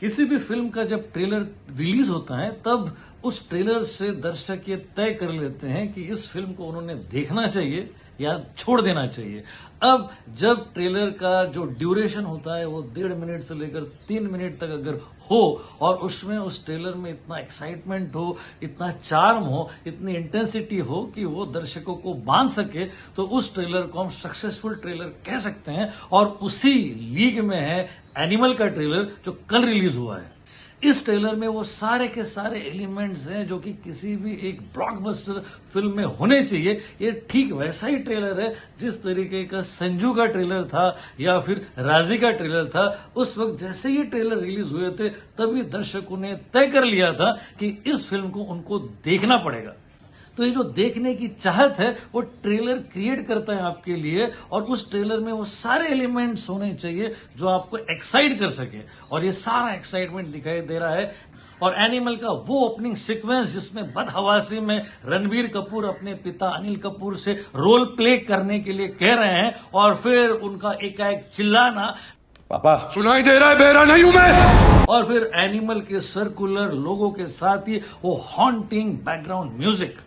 किसी भी फिल्म का जब ट्रेलर रिलीज होता है तब उस ट्रेलर से दर्शक ये तय कर लेते हैं कि इस फिल्म को उन्होंने देखना चाहिए या छोड़ देना चाहिए। अब जब ट्रेलर का जो ड्यूरेशन होता है वो 1.5 मिनट से लेकर 3 मिनट तक अगर हो और उसमें उस ट्रेलर में इतना एक्साइटमेंट हो, इतना चार्म हो, इतनी इंटेंसिटी हो कि वो दर्शकों को बांध सके, तो उस ट्रेलर को हम सक्सेसफुल ट्रेलर कह सकते हैं। और उसी लीग में है एनिमल का ट्रेलर जो कल रिलीज हुआ है। इस ट्रेलर में वो सारे के सारे एलिमेंट्स हैं जो कि किसी भी एक ब्लॉकबस्टर फिल्म में होने चाहिए। ये ठीक वैसा ही ट्रेलर है जिस तरीके का संजू का ट्रेलर था या फिर राजी का ट्रेलर था। उस वक्त जैसे ये ट्रेलर रिलीज हुए थे तभी दर्शकों ने तय कर लिया था कि इस फिल्म को उनको देखना पड़ेगा। तो ये जो देखने की चाहत है वो ट्रेलर क्रिएट करता है आपके लिए, और उस ट्रेलर में वो सारे एलिमेंट्स होने चाहिए जो आपको एक्साइट कर सके, और ये सारा एक्साइटमेंट दिखाई दे रहा है। और एनिमल का वो ओपनिंग सीक्वेंस जिसमें बदहवासी में रणबीर कपूर अपने पिता अनिल कपूर से रोल प्ले करने के लिए कह रहे हैं और फिर उनका एकाएक चिल्लाना, पापा सुनाई दे रहा है, बेरा नहीं हूं मैं। और फिर एनिमल के सर्कुलर लोगों के साथ ही वो हॉन्टिंग बैकग्राउंड म्यूजिक।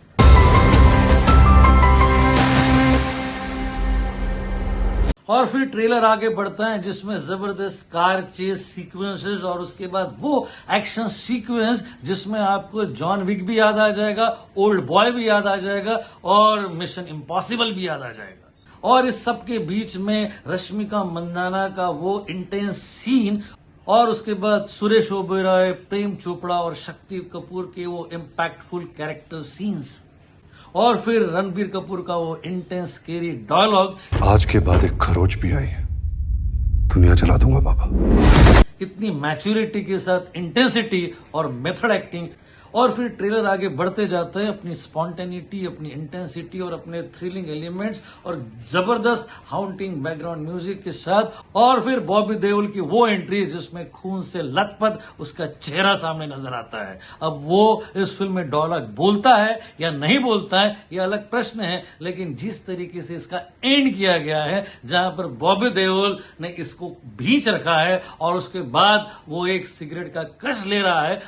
और फिर ट्रेलर आगे बढ़ता है जिसमें जबरदस्त कार चेस सीक्वेंसेस और उसके बाद वो एक्शन सीक्वेंस जिसमें आपको जॉन विक भी याद आ जाएगा, ओल्ड बॉय भी याद आ जाएगा और मिशन इम्पॉसिबल भी याद आ जाएगा। और इस सब के बीच में रश्मिका मंदाना का वो इंटेंस सीन, और उसके बाद सुरेश ओबेरॉय, प्रेम चोपड़ा और शक्ति कपूर के वो इम्पैक्टफुल कैरेक्टर सीन्स, और फिर रणबीर कपूर का वो इंटेंस स्केरी डायलॉग, आज के बाद एक खरोच भी आई दुनिया जला दूंगा पापा। इतनी मैच्योरिटी के साथ इंटेंसिटी और मेथड एक्टिंग। और फिर ट्रेलर आगे बढ़ते जाते हैं अपनी स्पॉन्टेनिटी, अपनी इंटेंसिटी और अपने थ्रिलिंग एलिमेंट्स और जबरदस्त हाउंटिंग बैकग्राउंड म्यूजिक के साथ। और फिर बॉबी देओल की वो एंट्री जिसमें खून से लथपथ उसका चेहरा सामने नजर आता है। अब वो इस फिल्म में डायलॉग बोलता है या नहीं बोलता है ये अलग प्रश्न है, लेकिन जिस तरीके से इसका एंड किया गया है जहां पर बॉबी देओल ने इसको भींच रखा है और उसके बाद वो एक सिगरेट का कश ले रहा है,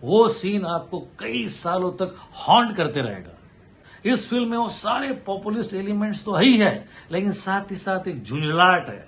वो सीन आपको कई सालों तक हॉन्ट करते रहेगा। इस फिल्म में वो सारे पॉपुलिस्ट एलिमेंट्स तो ही है, लेकिन साथ ही साथ एक झुंझलाहट है,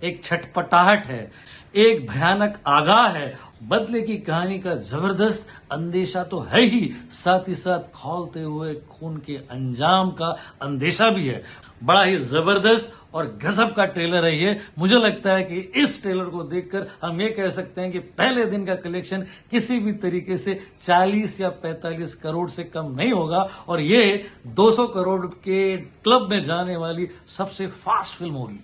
एक छटपटाहट है, एक भयानक आगाह है, बदले की कहानी का जबरदस्त अंदेशा तो है ही, साथ ही साथ खौलते हुए खून के अंजाम का अंदेशा भी है। बड़ा ही जबरदस्त और गजब का ट्रेलर है ये। मुझे लगता है कि इस ट्रेलर को देखकर हम ये कह सकते हैं कि पहले दिन का कलेक्शन किसी भी तरीके से 40 या 45 करोड़ से कम नहीं होगा, और ये 200 करोड़ के क्लब में जाने वाली सबसे फास्ट फिल्म होगी।